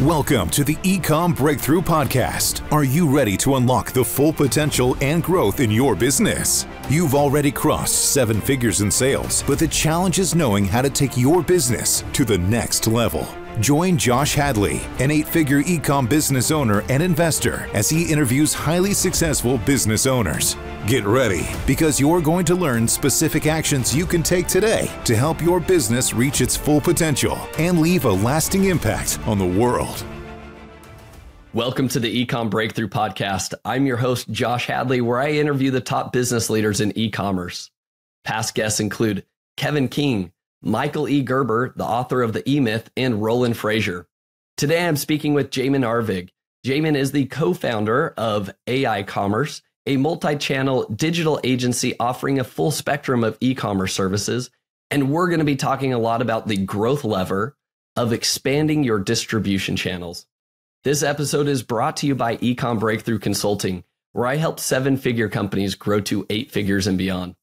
Welcome to the Ecomm Breakthrough Podcast. Are you ready to unlock the full potential and growth in your business? You've already crossed 7 figures in sales, but the challenge is knowing how to take your business to the next level. Join Josh Hadley, an 8-figure Ecomm business owner and investor, as he interviews highly successful business owners. Get ready, because you're going to learn specific actions you can take today to help your business reach its full potential and leave a lasting impact on the world. Welcome to the Ecomm Breakthrough Podcast. I'm your host, Josh Hadley, where I interview the top business leaders in e-commerce. Past guests include Kevin King, Michael E. Gerber, the author of The E-Myth, and Roland Frazier. Today, I'm speaking with Jamin Arvig. Jamin is the co-founder of aiCommerce, a multi-channel digital agency offering a full spectrum of e-commerce services. And we're going to be talking a lot about the growth lever of expanding your distribution channels. This episode is brought to you by Ecomm Breakthrough Consulting, where I help 7-figure companies grow to 8 figures and beyond.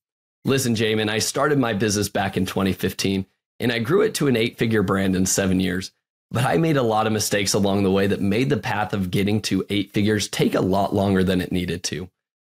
Listen, Jamin, I started my business back in 2015, and I grew it to an 8-figure brand in 7 years. But I made a lot of mistakes along the way that made the path of getting to 8 figures take a lot longer than it needed to.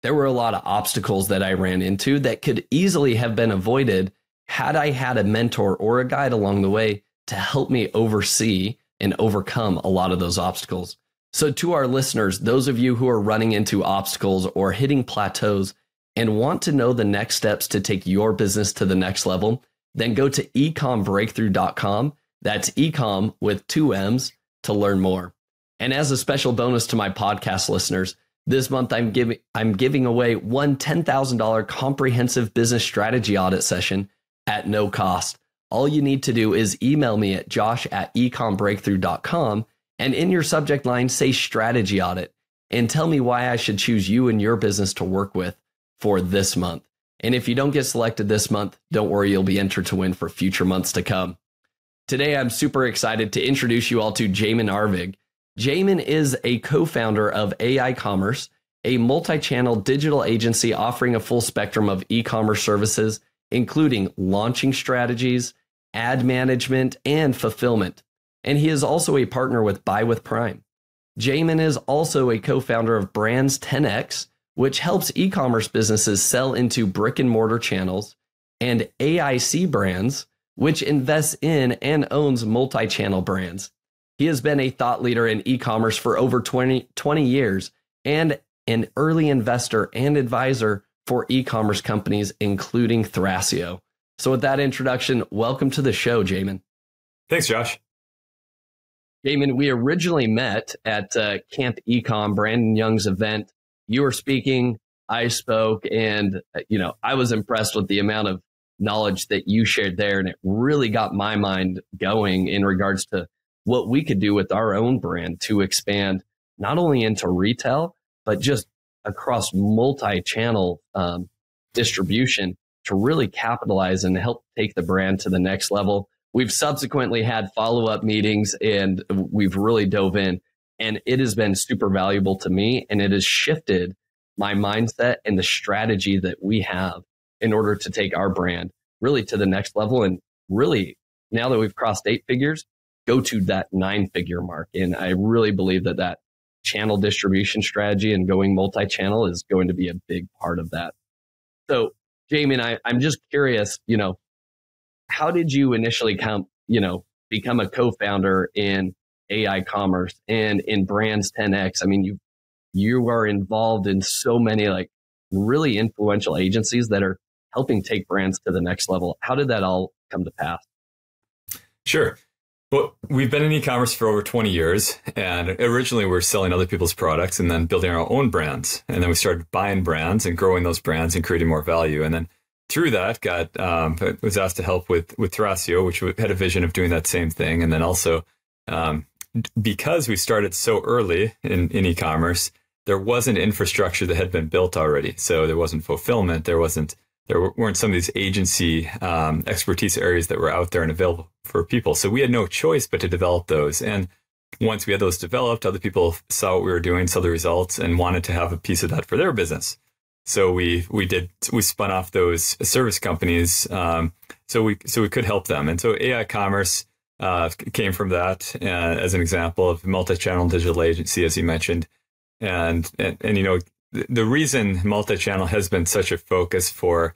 There were a lot of obstacles that I ran into that could easily have been avoided had I had a mentor or a guide along the way to help me oversee and overcome a lot of those obstacles. So to our listeners, those of you who are running into obstacles or hitting plateaus and want to know the next steps to take your business to the next level, then go to ecommbreakthrough.com. That's Ecomm with 2 M's to learn more. And as a special bonus to my podcast listeners, this month I'm giving away one $10,000 comprehensive business strategy audit session at no cost. All you need to do is email me at josh@ecommbreakthrough.com and in your subject line say strategy audit and tell me why I should choose you and your business to work with for this month. And if you don't get selected this month, don't worry, you'll be entered to win for future months to come. Today, I'm super excited to introduce you all to Jamin Arvig. Jamin is a co-founder of aiCommerce, a multi-channel digital agency offering a full spectrum of e-commerce services, including launching strategies, ad management, and fulfillment. And he is also a partner with Buy with Prime. Jamin is also a co-founder of Brands 10X, which helps e-commerce businesses sell into brick-and-mortar channels, and AIC Brands, which invests in and owns multi-channel brands. He has been a thought leader in e-commerce for over 20 years and an early investor and advisor for e-commerce companies, including Thrasio. So with that introduction, welcome to the show, Jamin. Thanks, Josh. Jamin, we originally met at Camp Ecomm, Brandon Young's event. You were speaking, I spoke, and I was impressed with the amount of knowledge that you shared there, and it really got my mind going in regards to what we could do with our own brand to expand not only into retail, but just across multi-channel distribution to really capitalize and help take the brand to the next level. We've subsequently had follow-up meetings and we've really dove in, and it has been super valuable to me, and it has shifted my mindset and the strategy that we have in order to take our brand really to the next level. And really, now that we've crossed 8 figures, go to that 9-figure mark. And I really believe that channel distribution strategy and going multi-channel is going to be a big part of that. So, Jamin, I'm just curious, how did you initially become a co-founder in aiCommerce and in Brands 10X? I mean, you are involved in so many really influential agencies that are helping take brands to the next level. How did that all come to pass? Sure. Well, we've been in e-commerce for over 20 years, and originally we were selling other people's products and then building our own brands. And then we started buying brands and growing those brands and creating more value. And then through that, was asked to help with Thrasio, which had a vision of doing that same thing. And then also, because we started so early in e-commerce, there wasn't infrastructure that had been built already. So there wasn't fulfillment, there weren't some of these agency expertise areas that were out there and available for people. So we had no choice but to develop those. And once we had those developed, other people saw what we were doing, saw the results, and wanted to have a piece of that for their business. So we spun off those service companies so we could help them. And so aiCommerce came from that as an example of multi-channel digital agency, as you mentioned. And you know, the reason multi-channel has been such a focus for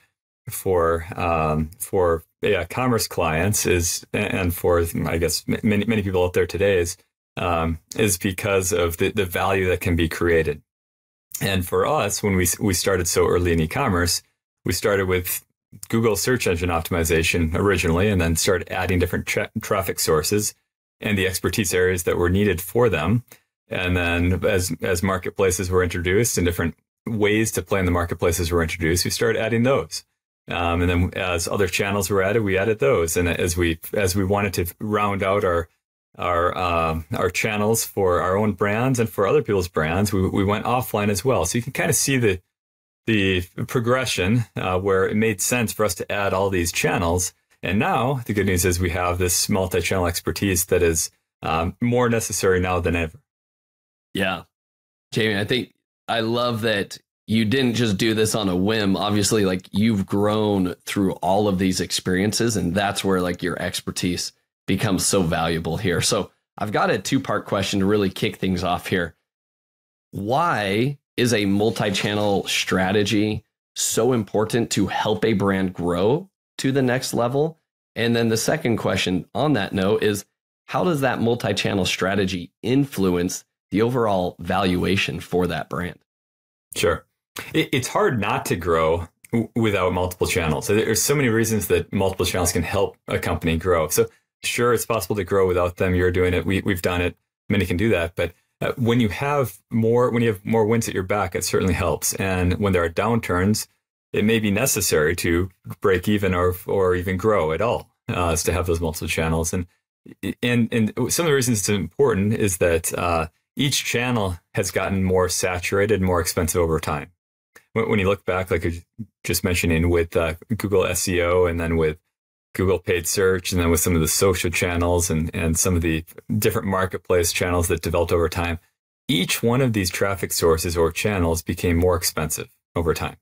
commerce clients and for, I guess, many people out there today is because of the value that can be created. And for us, when we started so early in e-commerce, we started with Google search engine optimization originally, and then started adding different traffic sources and the expertise areas that were needed for them. And then as marketplaces were introduced and different ways to play in the marketplaces were introduced, we started adding those. And then as other channels were added, we added those. And as we wanted to round out our channels for our own brands and for other people's brands, we went offline as well. So you can kind of see the progression where it made sense for us to add all these channels. And now the good news is we have this multi-channel expertise that is more necessary now than ever. Yeah. Jamie, I love that you didn't just do this on a whim. Obviously, like, you've grown through all of these experiences, and that's where like your expertise becomes so valuable here. So I've got a two-part question to really kick things off here. Why is a multi-channel strategy so important to help a brand grow to the next level? And then the second question on that note is, how does that multi-channel strategy influence the overall valuation for that brand? Sure. It's hard not to grow without multiple channels. There's so many reasons that multiple channels can help a company grow. So sure, it's possible to grow without them. You're doing it. We've done it. Many can do that. But when you have more winds at your back, it certainly helps. And when there are downturns, it may be necessary to break even or even grow at all, is to have those multiple channels. And some of the reasons it's important is that each channel has gotten more saturated, more expensive over time. When you look back, like I just mentioning with Google SEO, and then with Google paid search, and then with some of the social channels and some of the different marketplace channels that developed over time, each one of these traffic sources or channels became more expensive over time.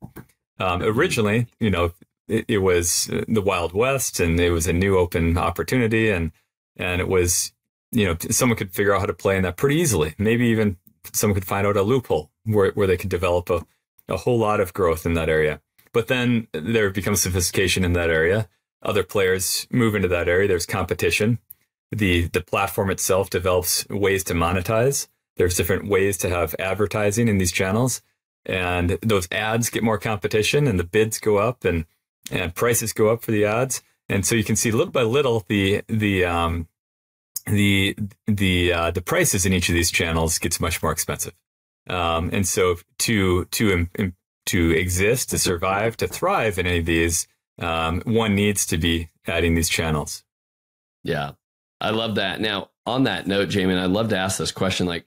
Originally, you know, it was the Wild West, and it was a new open opportunity, and it was, you know, someone could figure out how to play in that pretty easily. Maybe even someone could find out a loophole where they could develop a whole lot of growth in that area. But then there becomes sophistication in that area. Other players move into that area. There's competition. The platform itself develops ways to monetize. There's different ways to have advertising in these channels. And those ads get more competition, and the bids go up, and prices go up for the ads. And so you can see little by little the prices in each of these channels gets much more expensive. And so to exist, to survive, to thrive in any of these, one needs to be adding these channels. Yeah, I love that. Now, on that note, Jamin, I'd love to ask this question, like,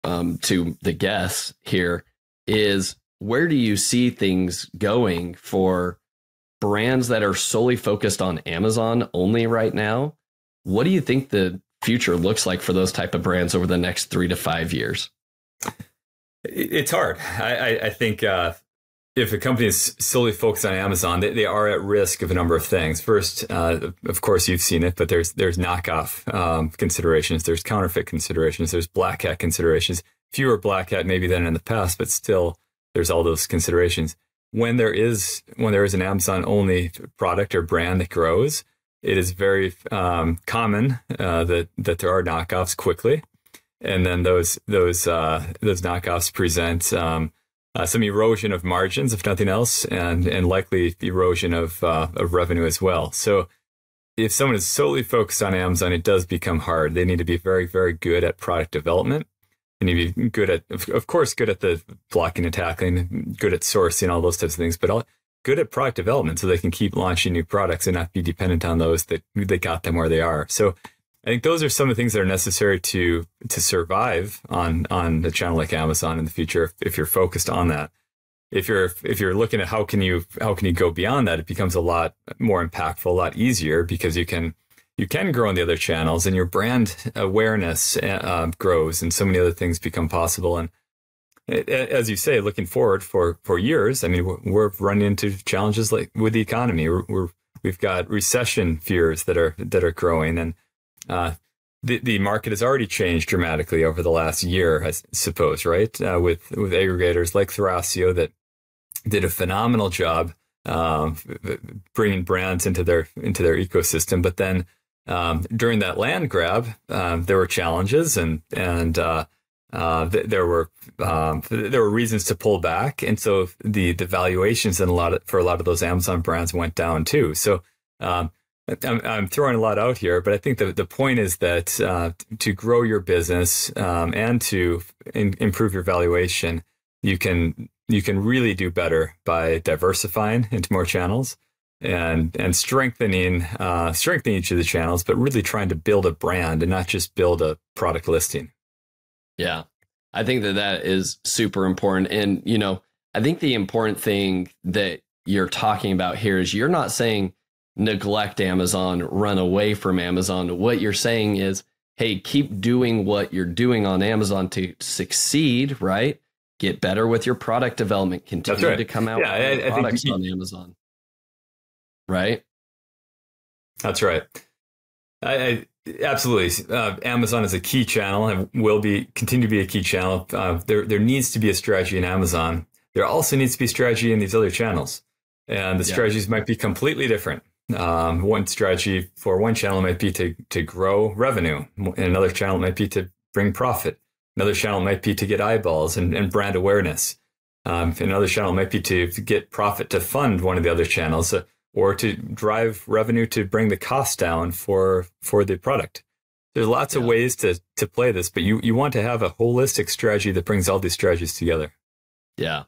to the guests here, is where do you see things going for brands that are solely focused on Amazon only right now? What do you think the future looks like for those type of brands over the next 3 to 5 years? It's hard. I think if a company is solely focused on Amazon, they are at risk of a number of things. First, of course, you've seen it, but there's knockoff considerations, there's counterfeit considerations, there's black hat considerations. Fewer black hat maybe than in the past, but still there's all those considerations. When there is an Amazon only product or brand that grows, it is very common that there are knockoffs quickly, and then those knockoffs present some erosion of margins, if nothing else, and likely erosion of revenue as well. So if someone is solely focused on Amazon, it does become hard. They need to be very, very good at product development. They need to be good at, of course, good at the blocking and tackling, good at sourcing, all those types of things, but good at product development so they can keep launching new products and not be dependent on those that got them where they are. So I think those are some of the things that are necessary to survive on a channel like Amazon in the future. If you're focused on that, if you're looking at how can you go beyond that, it becomes a lot more impactful, a lot easier, because you can grow on the other channels, and your brand awareness grows, and so many other things become possible. And as you say, looking forward for years, I mean, we're running into challenges like with the economy. We've got recession fears that are growing, and the market has already changed dramatically over the last year, I suppose, right? With aggregators like Thrasio that did a phenomenal job bringing brands into their ecosystem. But then during that land grab, there were challenges and there were reasons to pull back, and so the valuations for a lot of those Amazon brands went down too. So I'm throwing a lot out here, but I think the point is that to grow your business and to improve your valuation, you can really do better by diversifying into more channels and strengthening each of the channels, but really trying to build a brand and not just build a product listing. Yeah, I think that is super important. And, I think the important thing that you're talking about here is you're not saying neglect Amazon, run away from Amazon. What you're saying is, hey, keep doing what you're doing on Amazon to succeed, right? Get better with your product development, continue to come out with products on Amazon. Right? That's right. I absolutely. Amazon is a key channel and will continue to be a key channel. There needs to be a strategy in Amazon. There also needs to be strategy in these other channels. And the strategies might be completely different. One strategy for one channel might be to grow revenue. And another channel might be to bring profit. Another channel might be to get eyeballs and brand awareness. Another channel might be to get profit to fund one of the other channels, or to drive revenue to bring the cost down for the product. There's lots of ways to play this, but you want to have a holistic strategy that brings all these strategies together. Yeah.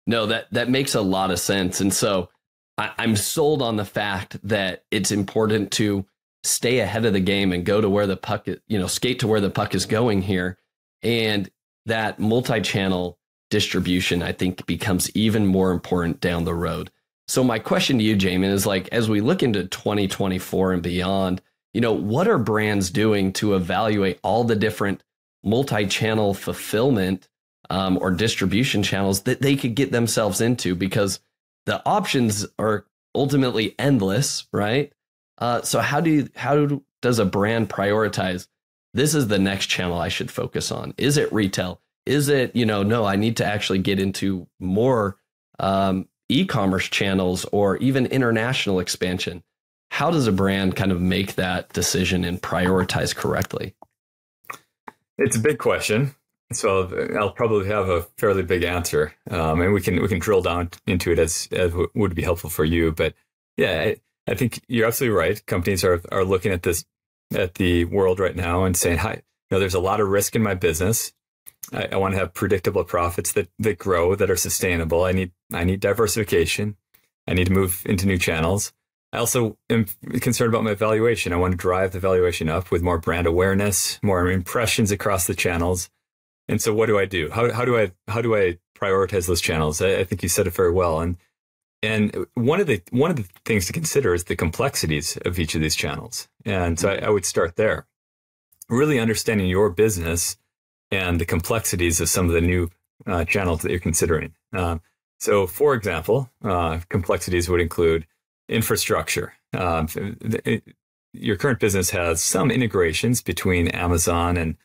No, that makes a lot of sense. And so I'm sold on the fact that it's important to stay ahead of the game and go to where the puck, skate to where the puck is going here. And that multi-channel distribution, I think, becomes even more important down the road. So my question to you, Jamin, is as we look into 2024 and beyond, what are brands doing to evaluate all the different multi-channel fulfillment or distribution channels that they could get themselves into? Because the options are ultimately endless, right? So how does a brand prioritize? This is the next channel I should focus on. Is it retail? Is it, no, I need to actually get into more e-commerce channels or even international expansion? How does a brand kind of make that decision and prioritize correctly? It's a big question. So I'll probably have a fairly big answer. And we can drill down into it as would be helpful for you. But yeah, I think you're absolutely right. Companies are looking at the world right now and saying, hi, there's a lot of risk in my business. I want to have predictable profits that grow, that are sustainable. I need diversification. I need to move into new channels. I also am concerned about my valuation. I want to drive the valuation up with more brand awareness, more impressions across the channels. And so what do I do? How do I prioritize those channels? I think you said it very well. And one of the things to consider is the complexities of each of these channels. And so I would start there. Really understanding your business and the complexities of some of the new channels that you're considering. So, for example, complexities would include infrastructure. Your current business has some integrations between Amazon, and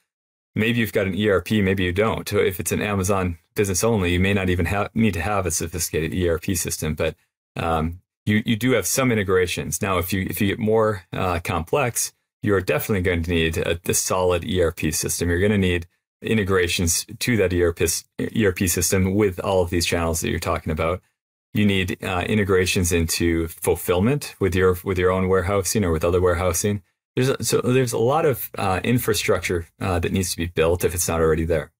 maybe you've got an ERP, maybe you don't. So if it's an Amazon business only, you may not even need to have a sophisticated ERP system, but you do have some integrations. Now, if you get more complex, you're definitely going to need a solid ERP system. You're going to need integrations to that ERP system with all of these channels that you're talking about. You need integrations into fulfillment with your own warehousing or with other warehousing. There's a lot of infrastructure that needs to be built if it's not already there.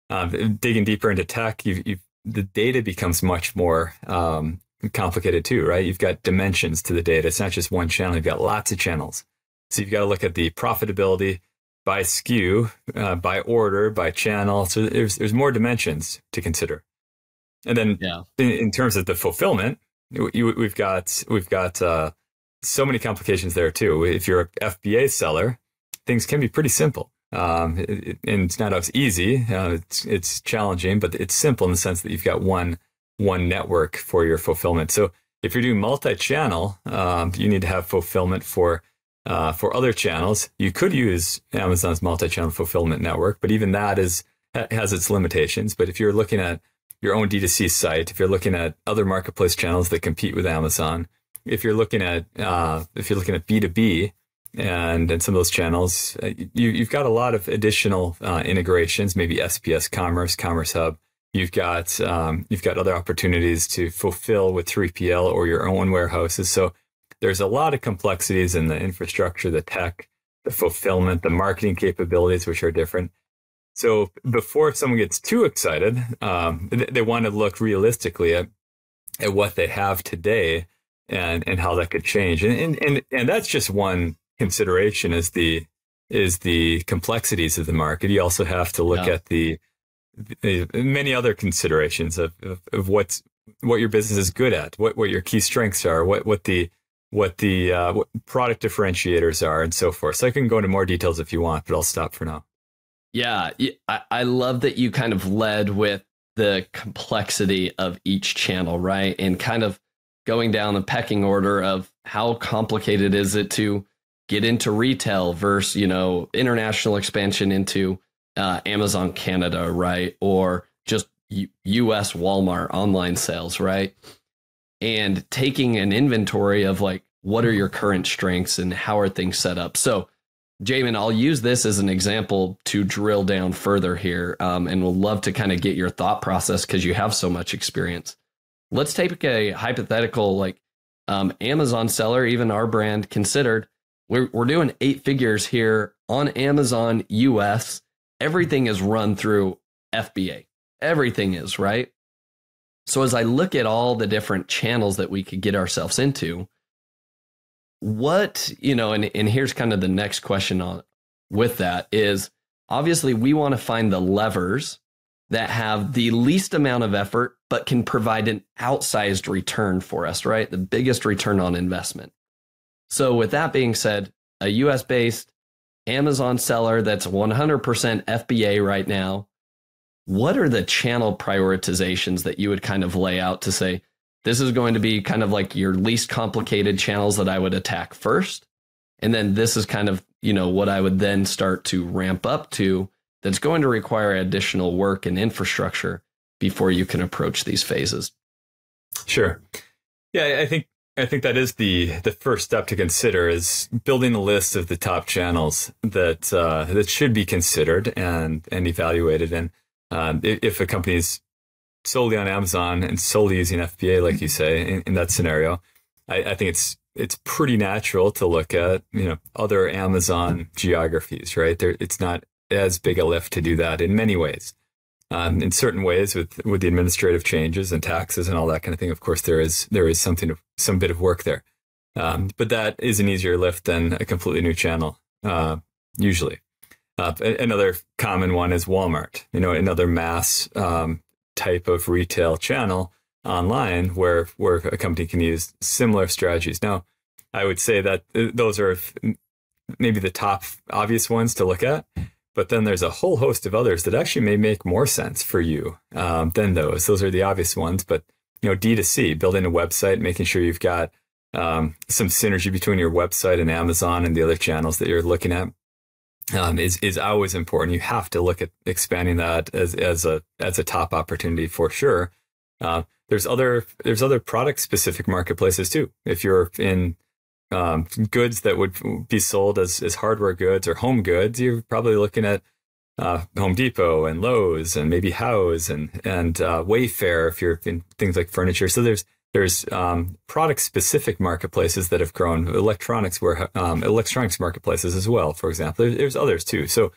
Digging deeper into tech, the data becomes much more complicated too, right? You've got dimensions to the data. It's not just one channel. You've got lots of channels. So you've got to look at the profitability by SKU, by order, by channel. So there's more dimensions to consider. And then in terms of the fulfillment, we've got so many complications there too. If you're an FBA seller, things can be pretty simple. And it's not as easy. It's challenging, but it's simple in the sense that you've got one network for your fulfillment. So if you're doing multi-channel, you need to have fulfillment for For other channels, you could use Amazon's multi-channel fulfillment network, but even that has its limitations. But if you're looking at your own D2C site, if you're looking at other marketplace channels that compete with Amazon, if you're looking at B2B and some of those channels, you've got a lot of additional integrations, maybe SPS Commerce, Commerce Hub. You've got other opportunities to fulfill with 3PL or your own warehouses. So there's a lot of complexities in the infrastructure, the tech, the fulfillment, the marketing capabilities, which are different. So before someone gets too excited, they want to look realistically at what they have today and how that could change. And that's just one consideration is the complexities of the market. You also have to look at the many other considerations of what your business is good at, what your key strengths are, what product differentiators are, and so forth. So I can go into more details if you want, but I'll stop for now. Yeah, I love that you kind of led with the complexity of each channel, right? And kind of going down the pecking order of how complicated is it to get into retail versus, international expansion into Amazon Canada, right? Or just US Walmart online sales, right? And taking an inventory of like, what are your current strengths and how are things set up? So Jamin, I'll use this as an example to drill down further here, and we'll love to kind of get your thought process because you have so much experience. Let's take a hypothetical like Amazon seller, even our brand considered. We're doing 8 figures here on Amazon US. Everything is run through FBA. Everything is, right? So as I look at all the different channels that we could get ourselves into, what, and here's kind of the next question on with that is obviously we want to find the levers that have the least amount of effort, but can provide an outsized return for us, right? The biggest return on investment. So with that being said, a US based Amazon seller that's 100% FBA right now, what are the channel prioritizations that you would kind of lay out to say, this is going to be kind of like your least complicated channels that I would attack first. And then this is kind of, what I would then start to ramp up to that's going to require additional work and infrastructure before you can approach these phases. Sure. Yeah, I think that is the first step to consider is building a list of the top channels that should be considered and evaluated. And if a company's solely on Amazon and solely using FBA, like you say, in that scenario, I think it's pretty natural to look at other Amazon geographies, right? It's not as big a lift to do that in many ways. In certain ways, with the administrative changes and taxes and all that kind of thing, of course, there is some bit of work there, but that is an easier lift than a completely new channel, usually. Another common one is Walmart. Another mass type of retail channel online where a company can use similar strategies. Now, I would say that those are maybe the top obvious ones to look at, but then there's a whole host of others that actually may make more sense for you than those. Those are the obvious ones, but D2C, building a website, making sure you've got some synergy between your website and Amazon and the other channels that you're looking at. Is always important. You have to look at expanding that as a top opportunity for sure. There's other product specific marketplaces too. If you're in goods that would be sold as hardware goods or home goods, you're probably looking at Home Depot and Lowe's and maybe House and Wayfair if you're in things like furniture. So there's product specific marketplaces that have grown, electronics marketplaces as well, for example. There's others too. So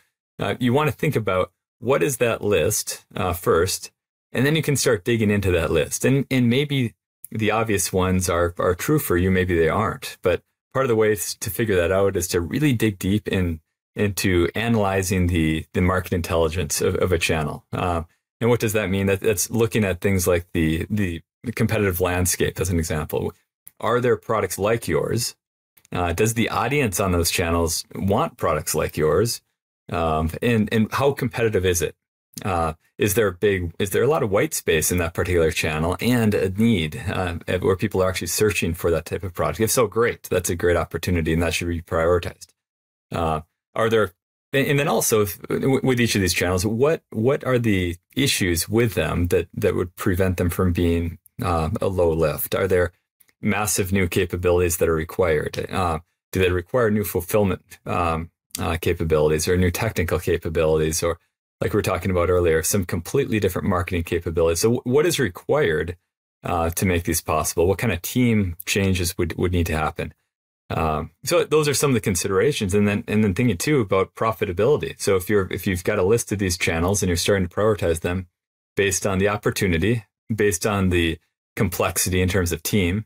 you want to think about what is that list first, and then you can start digging into that list. And maybe the obvious ones are true for you, maybe they aren't. But part of the way to figure that out is to really dig deep into analyzing the market intelligence of a channel. And what does that mean? That's looking at things like the competitive landscape, as an example. Are there products like yours? Does the audience on those channels want products like yours? And how competitive is it? Is there a lot of white space in that particular channel and a need where people are actually searching for that type of product? If so, great. That's a great opportunity, and that should be prioritized. Are there, and then also with each of these channels, what are the issues with them that would prevent them from being a low lift? Are there massive new capabilities that are required? Do they require new fulfillment capabilities or new technical capabilities, or like we were talking about earlier, some completely different marketing capabilities? So what is required to make these possible? What kind of team changes would need to happen? So those are some of the considerations, and then thinking too about profitability. So if you've got a list of these channels and you're starting to prioritize them based on the opportunity, based on the complexity in terms of team,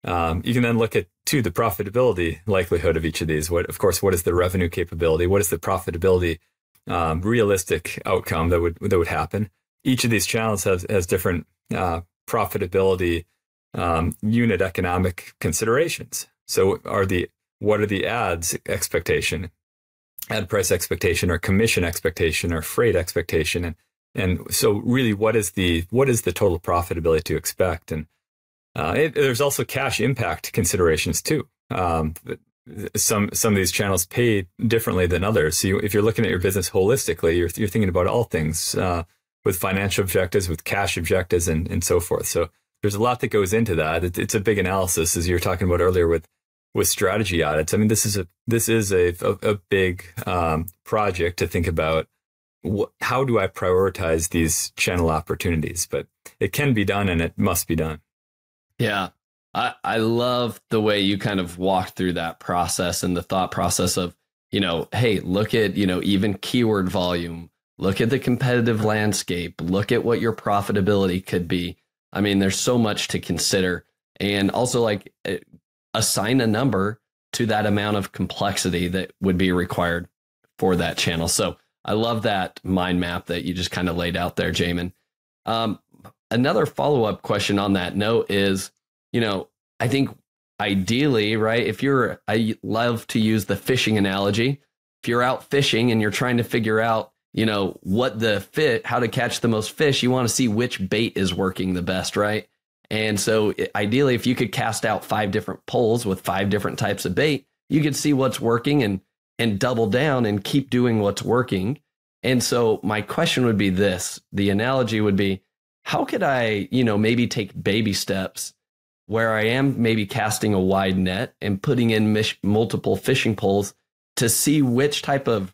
you can then look at the profitability likelihood of each of these. What is the revenue capability? What is the profitability realistic outcome that would happen? Each of these channels has different profitability unit economic considerations. So what are the ads expectation, ad price expectation, or commission expectation, or freight expectation, and so really what is the total profitability to expect? And there's also cash impact considerations too. Some of these channels pay differently than others. So if you're looking at your business holistically, you're thinking about all things with financial objectives, with cash objectives, and so forth. So there's a lot that goes into that. It's a big analysis, as you were talking about earlier with strategy audits. I mean, this is a big project to think about. How do I prioritize these channel opportunities? But it can be done, and it must be done. Yeah. I love the way you kind of walked through that process and the thought process of, hey, look at, even keyword volume, look at the competitive landscape, look at what your profitability could be. I mean, there's so much to consider, and also assign a number to that amount of complexity that would be required for that channel. So I love that mind map that you just kind of laid out there, Jamin. Another follow-up question on that note is, I think ideally, right, I love to use the fishing analogy. If you're out fishing and you're trying to figure out, how to catch the most fish, you want to see which bait is working the best, right? And so ideally, if you could cast out 5 different poles with 5 different types of bait, you could see what's working and double down and keep doing what's working. And so my question would be this, the analogy would be, how could I, maybe take baby steps where I am maybe casting a wide net and putting in multiple fishing poles to see which type of,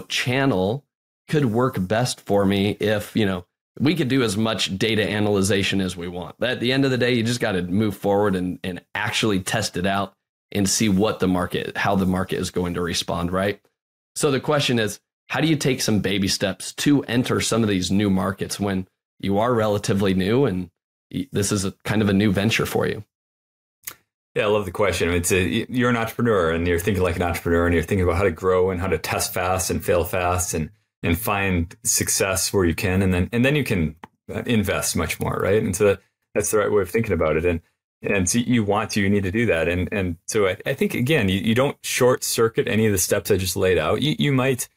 channel could work best for me if, we could do as much data analyzation as we want. But at the end of the day, you just got to move forward and actually test it out and see how the market is going to respond, right? So the question is, how do you take some baby steps to enter some of these new markets when you are relatively new and this is kind of a new venture for you? Yeah, I love the question. You're an entrepreneur, and you're thinking like an entrepreneur, and you're thinking about how to grow and how to test fast and fail fast and find success where you can, and then you can invest much more, right? And so that's the right way of thinking about it. And so you need to do that. And so I think, again, you don't short circuit any of the steps I just laid out. You might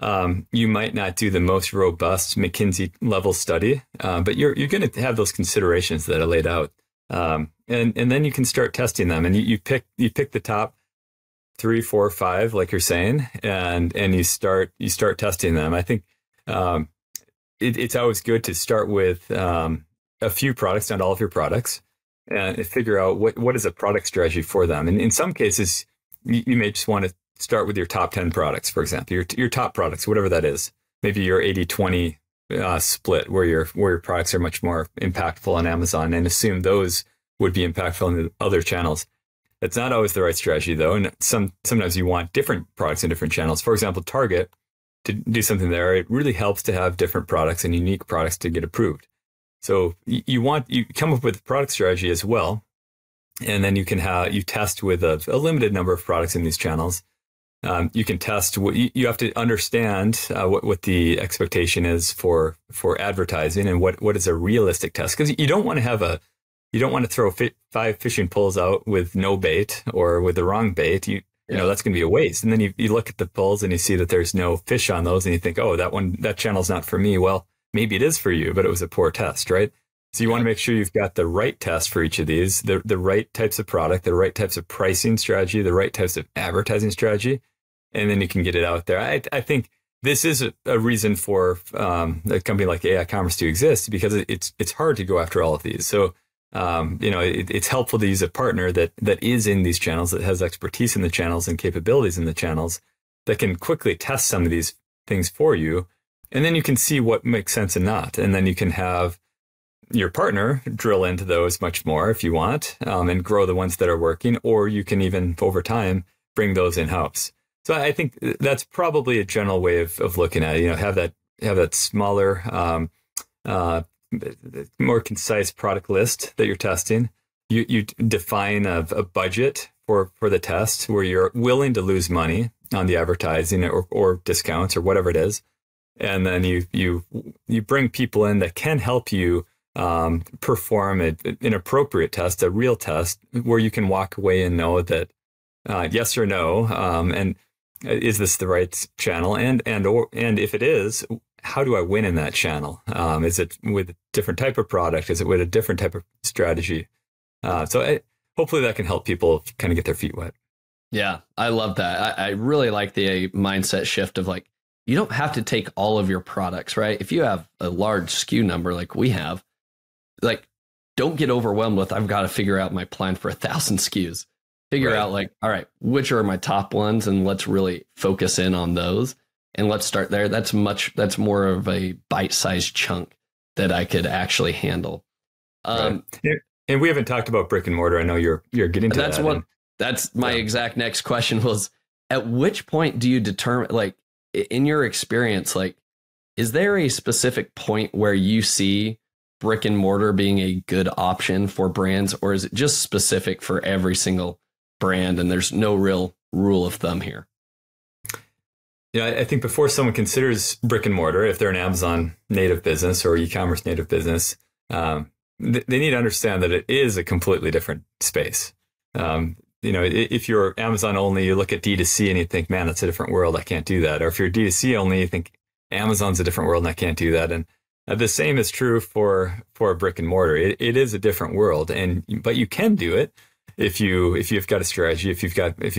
not do the most robust McKinsey level study, but you're going to have those considerations that I laid out. And then you can start testing them, and you pick the top 3, 4, 5, like you're saying, and you start testing them. I think it's always good to start with a few products, not all of your products, and figure out what is a product strategy for them. And in some cases, you may just want to start with your top 10 products, for example, your top products, whatever that is. Maybe your 80-20 split, where your products are much more impactful on Amazon, and assume those would be impactful on the other channels. It's not always the right strategy, though, and sometimes you want different products in different channels. For example, Target, to do something there, it really helps to have different products and unique products to get approved. So you come up with a product strategy as well, and then you test with a limited number of products in these channels. You can test you have to understand what the expectation is for advertising, and what is a realistic test, because you don't want to throw 5 fishing poles out with no bait or with the wrong bait. that's going to be a waste. And then you look at the polls and you see that there's no fish on those and you think, oh, that channel's not for me. Well, maybe it is for you, but it was a poor test, right? So you want to make sure you've got the right test for each of these, the right types of product, the right types of pricing strategy, the right types of advertising strategy, and then you can get it out there. I think this is a reason for a company like aiCommerce to exist, because it's hard to go after all of these. So it's helpful to use a partner that is in these channels, that has expertise in the channels and capabilities in the channels, that can quickly test some of these things for you, and then you can see what makes sense and not, and then you can have your partner drill into those much more if you want, and grow the ones that are working, or you can even over time bring those in-house. So I think that's probably a general way of looking at it. Have that smaller, more concise product list that you're testing. You define a budget for the test where you're willing to lose money on the advertising or discounts or whatever it is, and then you bring people in that can help you perform an appropriate test, a real test, where you can walk away and know that yes or no, and is this the right channel, and if it is, how do I win in that channel? Is it with a different type of product? Is it with a different type of strategy? Hopefully that can help people kind of get their feet wet. Yeah, I love that. I really like the mindset shift of like, you don't have to take all of your products, right? If you have a large SKU number like we have, like, don't get overwhelmed with, I've got to figure out my plan for 1,000 SKUs. Figure out like, all right, which are my top ones, and let's really focus in on those. And let's start there. That's more of a bite-sized chunk that I could actually handle. Right. And we haven't talked about brick and mortar. I know you're getting to that. That's my exact next question was, at which point do you determine, like, in your experience, like, is there a specific point where you see brick and mortar being a good option for brands, or is it just specific for every single brand and there's no real rule of thumb here? Yeah, I think before someone considers brick and mortar, if they're an Amazon native business or e-commerce native business, they need to understand that it is a completely different space. If you're Amazon only, you look at D2C and you think, man, that's a different world. I can't do that. Or if you're D2C only, you think Amazon's a different world and I can't do that. And the same is true for brick and mortar. It is a different world, but you can do it if you've got a strategy, if you've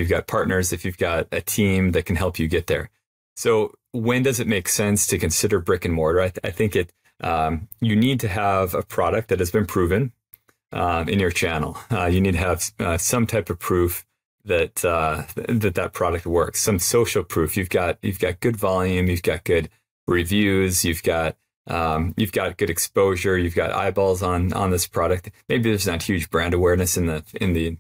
got partners, if you've got a team that can help you get there. So when does it make sense to consider brick and mortar? I think you need to have a product that has been proven in your channel. You need to have some type of proof that that product works. Some social proof. You've got good volume. You've got good reviews. You've got good exposure. You've got eyeballs on this product. Maybe there's not huge brand awareness in the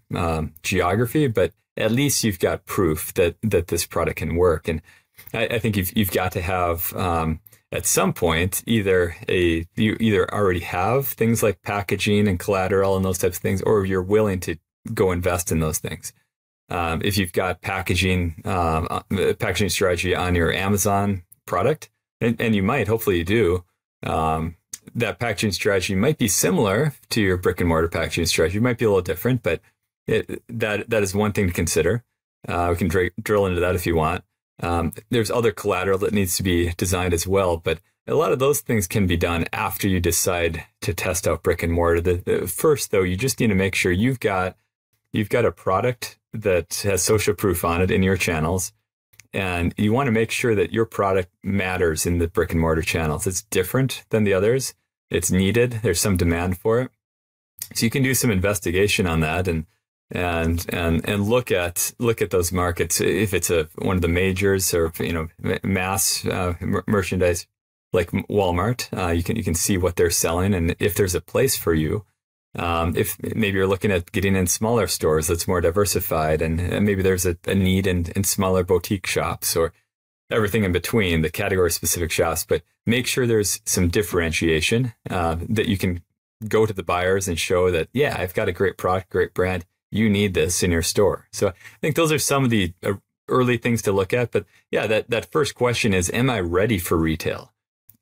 geography, but at least you've got proof that this product can work. And I think you've got to have at some point you either already have things like packaging and collateral and those types of things, or you're willing to go invest in those things. If you've got packaging strategy on your Amazon product, and you might, hopefully you do, that packaging strategy might be similar to your brick and mortar packaging strategy. It might be a little different, but that is one thing to consider. We can drill into that if you want. There's other collateral that needs to be designed as well, but a lot of those things can be done after you decide to test out brick and mortar. First, though, you just need to make sure you've got a product that has social proof on it in your channels, and you want to make sure that your product matters in the brick and mortar channels. It's different than the others. It's needed. There's some demand for it, so you can do some investigation on that and look at those markets. If it's one of the majors or mass merchandise like Walmart, you can see what they're selling and if there's a place for you. If maybe you're looking at getting in smaller stores that's more diversified, and maybe there's a need in smaller boutique shops or everything in between, the category specific shops. But make sure there's some differentiation that you can go to the buyers and show that, yeah, I've got a great product, great brand. You need this in your store. So I think those are some of the early things to look at. But yeah, that first question is, am I ready for retail?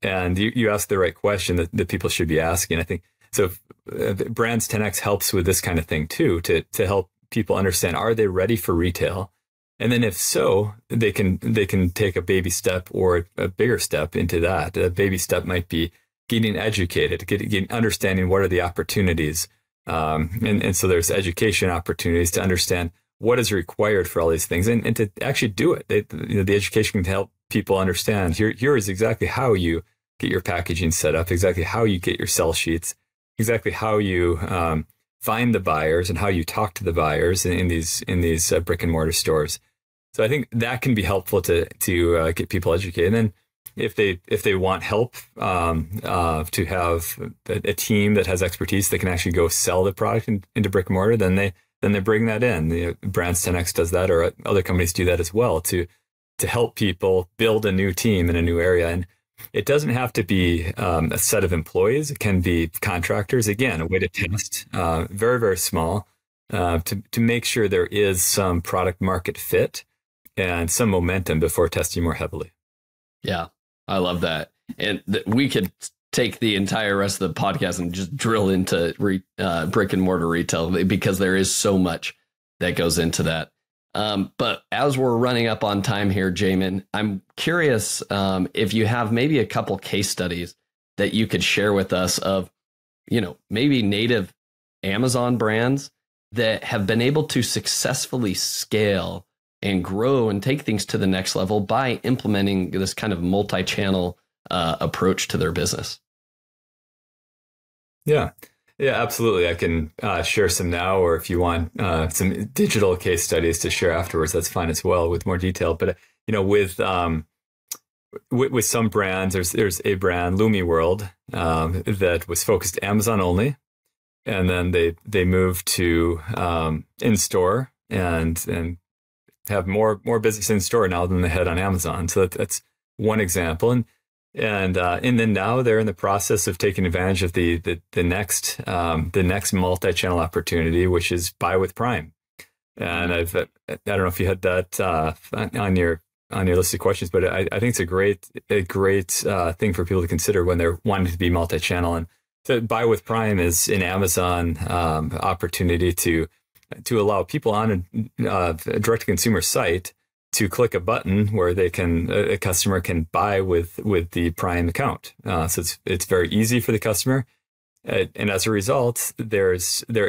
And you ask the right question that people should be asking. I think so. Brands 10X helps with this kind of thing too, to help people understand, are they ready for retail? And then if so, they can take a baby step or a bigger step into that. A baby step might be getting educated, getting understanding what are the opportunities. And so there's education opportunities to understand what is required for all these things and to actually do it. The education can help people understand here is exactly how you get your packaging set up, exactly how you get your sell sheets, exactly how you find the buyers and how you talk to the buyers in these brick and mortar stores. So I think that can be helpful to get people educated. And then if they want help to have a team that has expertise that can actually go sell the product into brick and mortar, then they bring that in. Brands 10X does that, or other companies do that as well to help people build a new team in a new area. And it doesn't have to be a set of employees. It can be contractors. Again, a way to test, very, very small, to make sure there is some product market fit and some momentum before testing more heavily. Yeah, I love that. And we could take the entire rest of the podcast and just drill into brick and mortar retail, because there is so much that goes into that. But as we're running up on time here, Jamin, I'm curious if you have maybe a couple case studies that you could share with us of, maybe native Amazon brands that have been able to successfully scale and grow and take things to the next level by implementing this kind of multi-channel approach to their business. Yeah, absolutely. I can share some now, or if you want some digital case studies to share afterwards, that's fine as well with more detail. But with some brands, there's a brand, Lumi World, that was focused Amazon only, and then they moved to in store and have more business in store now than they had on Amazon. So that's one example. And then now they're in the process of taking advantage of the next multi-channel opportunity, which is buy with Prime. And I don't know if you had that on your list of questions, but I think it's a great thing for people to consider when they're wanting to be multi-channel. And so buy with Prime is an Amazon opportunity to allow people on a direct-to-consumer site to click a button where a customer can buy with the Prime account. So it's very easy for the customer. And as a result, they're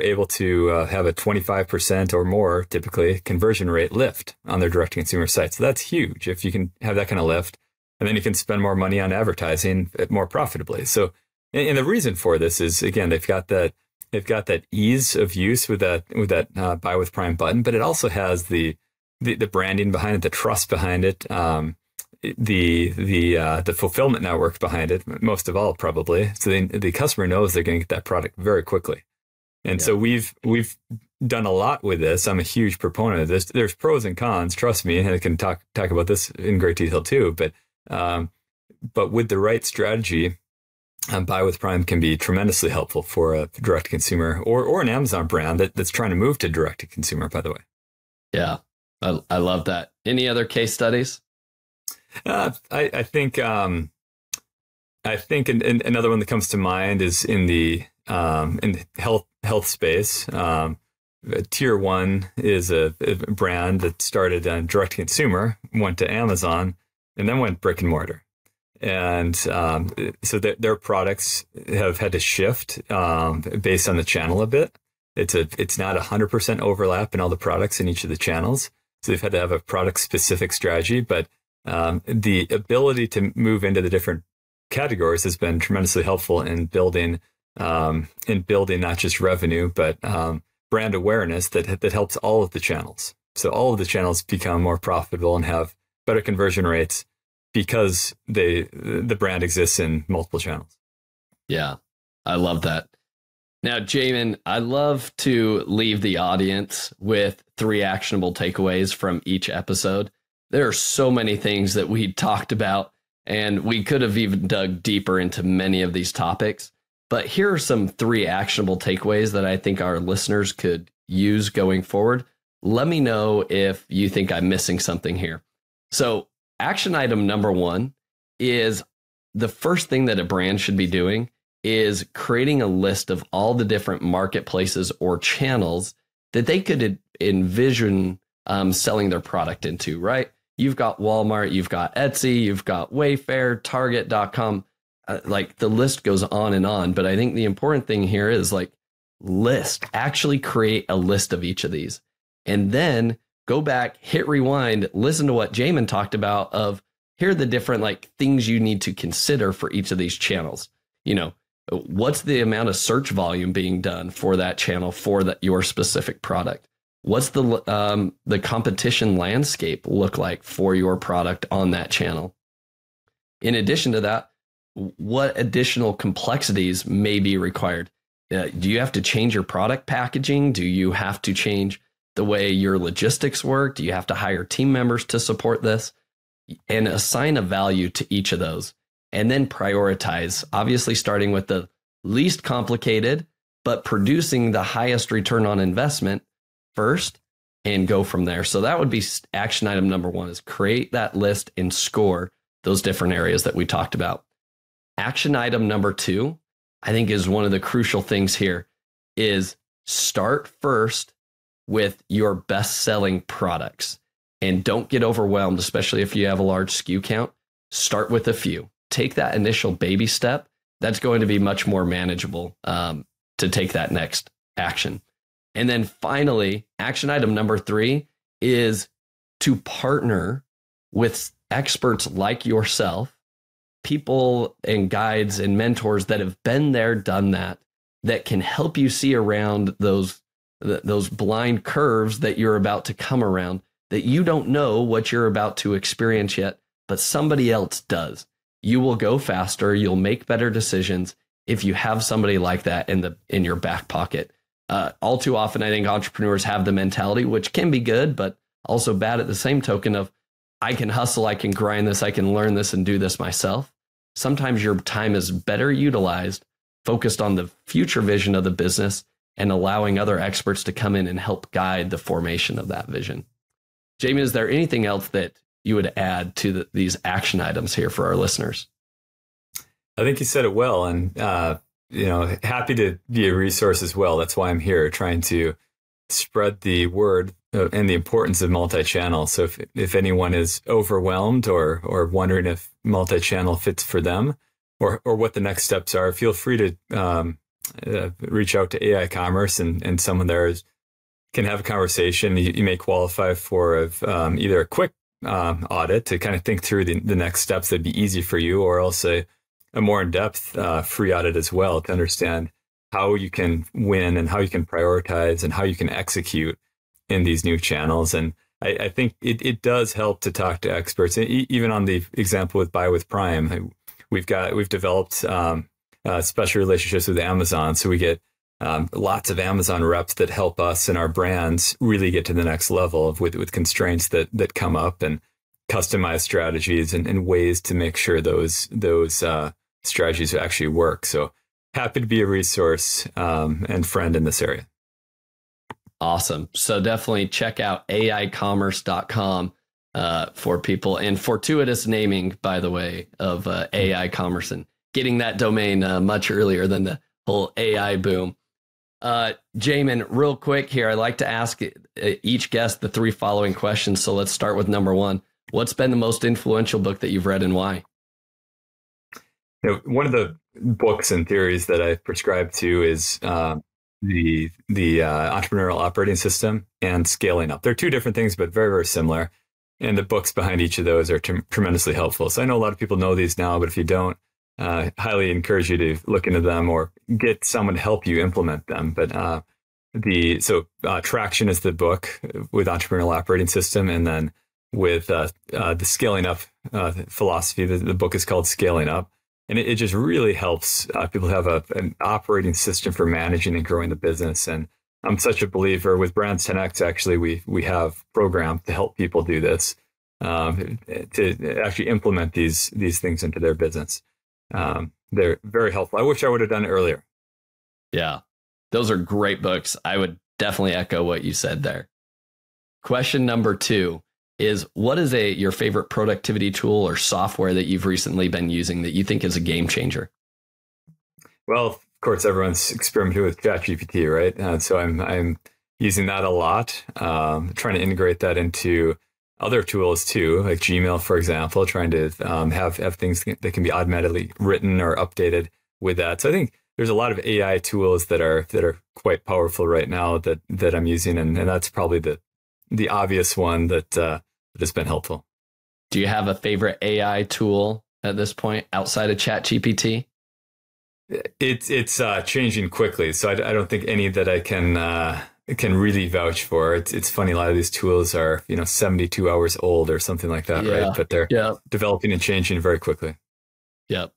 able to have a 25% or more, typically, conversion rate lift on their direct-to-consumer site. So that's huge if you can have that kind of lift. And then you can spend more money on advertising more profitably. So, and the reason for this is, again, they've got that ease of use with that buy with Prime button, but it also has the branding behind it, the trust behind it, the fulfillment network behind it, most of all, probably. So the customer knows they're going to get that product very quickly. And so we've done a lot with this. I'm a huge proponent of this. There's pros and cons, trust me, and I can talk about this in great detail too. But with the right strategy, buy with Prime can be tremendously helpful for a direct-to-consumer or an Amazon brand that's trying to move to direct-to-consumer, by the way. Yeah, I love that. Any other case studies? I think another one that comes to mind is in the health space. Tier 1 is a brand that started on direct-to-consumer, went to Amazon, and then went brick and mortar. And so their products have had to shift based on the channel a bit. It's not 100% overlap in all the products in each of the channels. So they've had to have a product-specific strategy, but the ability to move into the different categories has been tremendously helpful in building not just revenue, but brand awareness that helps all of the channels. So all of the channels become more profitable and have better conversion rates because the brand exists in multiple channels. Yeah, I love that. Now, Jamin, I love to leave the audience with 3 actionable takeaways from each episode. There are so many things that we talked about, and we could have even dug deeper into many of these topics. But here are some 3 actionable takeaways that I think our listeners could use going forward. Let me know if you think I'm missing something here. So action item number 1 is the first thing that a brand should be doing is creating a list of all the different marketplaces or channels that they could envision selling their product into, right? You've got Walmart, you've got Etsy, you've got Wayfair, Target.com. Like the list goes on and on. But I think the important thing here is like actually create a list of each of these. And then go back, hit rewind, listen to what Jamin talked about of here are the different like things you need to consider for each of these channels. You know, what's the amount of search volume being done for that channel for your specific product? What's the competition landscape look like for your product on that channel? In addition to that, what additional complexities may be required? Do you have to change your product packaging? Do you have to change the way your logistics work? Do you have to hire team members to support this? And assign a value to each of those. And then prioritize, obviously starting with the least complicated, but producing the highest return on investment first and go from there. So that would be action item number 1 is create that list and score those different areas that we talked about. Action item number 2, I think is one of the crucial things here is start first with your best-selling products and don't get overwhelmed, especially if you have a large SKU count. Start with a few. Take that initial baby step. That's going to be much more manageable to take that next action. And then finally, action item number 3 is to partner with experts like yourself, people and guides and mentors that have been there, done that, that can help you see around those blind curves that you're about to come around, that you don't know what you're about to experience yet, but somebody else does. You will go faster. You'll make better decisions if you have somebody like that in your back pocket. All too often, I think entrepreneurs have the mentality, which can be good, but also bad at the same token of, I can hustle, I can grind this, I can learn this and do this myself. Sometimes your time is better utilized, focused on the future vision of the business and allowing other experts to come in and help guide the formation of that vision. Jamin, is there anything else that you would add to these action items here for our listeners? I think you said it well, and happy to be a resource as well. That's why I'm here, trying to spread the word and the importance of multi-channel. So if anyone is overwhelmed or wondering if multi-channel fits for them or what the next steps are, feel free to reach out to aiCommerce and someone there can have a conversation. You may qualify for either a quick audit to kind of think through the next steps that'd be easy for you, or else a more in-depth free audit as well to understand how you can win and how you can prioritize and how you can execute in these new channels. And I think it does help to talk to experts. Even on the example with Buy with Prime, we've developed special relationships with Amazon. So we get lots of Amazon reps that help us and our brands really get to the next level with constraints that come up, and customized strategies and ways to make sure those strategies actually work. So happy to be a resource and friend in this area. Awesome. So definitely check out aiCommerce.com for people, and fortuitous naming, by the way, of aiCommerce and getting that domain much earlier than the whole AI boom. Jamin, real quick here, I like to ask each guest the 3 following questions. So let's start with number 1. What's been the most influential book that you've read and why? One of the books and theories that I prescribe to is the entrepreneurial operating system and scaling up. They're 2 different things, but very, very similar. And the books behind each of those are tremendously helpful. So I know a lot of people know these now, but if you don't, highly encourage you to look into them or get someone to help you implement them. But Traction is the book with entrepreneurial operating system, and then with the scaling up philosophy, the book is called Scaling Up. And it just really helps people have an operating system for managing and growing the business. And I'm such a believer with Brands 10X. Actually, we have programs to help people do this, to actually implement these things into their business. They're very helpful. I wish I would have done it earlier. Yeah, those are great books. I would definitely echo what you said there. Question number 2 is, what is your favorite productivity tool or software that you've recently been using that you think is a game changer? Well, of course, everyone's experimenting with ChatGPT, right? So I'm using that a lot, trying to integrate that into other tools too, like Gmail, for example, trying to have things that can be automatically written or updated with that. So I think there's a lot of AI tools that are quite powerful right now that I'm using, and that's probably the obvious one that has been helpful. Do you have a favorite AI tool at this point outside of ChatGPT? It's changing quickly, so I don't think any that I can really vouch for. It's funny, a lot of these tools are 72 hours old or something like that, right? But they're developing and changing very quickly. Yep.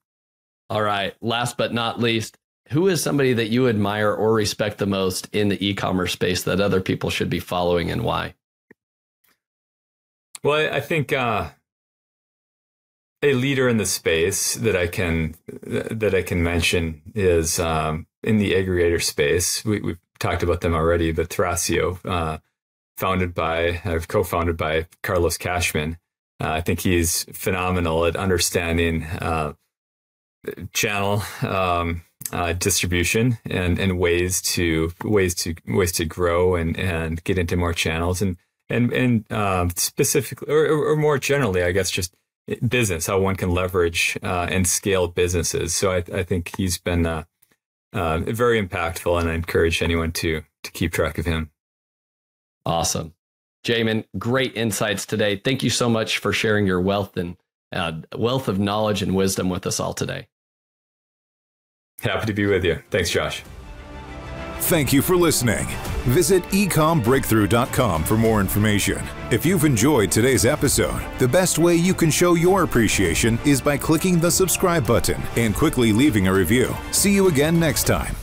All right. Last but not least, who is somebody that you admire or respect the most in the e-commerce space that other people should be following, and why? Well, I think a leader in the space that I can mention is in the aggregator space. We've talked about them already, but Thrasio, co-founded by Carlos Cashman. I think he's phenomenal at understanding channel distribution and ways to grow and get into more channels and specifically or more generally, I guess, just business, how one can leverage and scale businesses. So I think he's been very impactful, and I encourage anyone to keep track of him. Awesome. Jamin, great insights today. Thank you so much for sharing your wealth of knowledge and wisdom with us all today. Happy to be with you. Thanks, Josh. Thank you for listening. Visit ecommbreakthrough.com for more information. If you've enjoyed today's episode, the best way you can show your appreciation is by clicking the subscribe button and quickly leaving a review. See you again next time.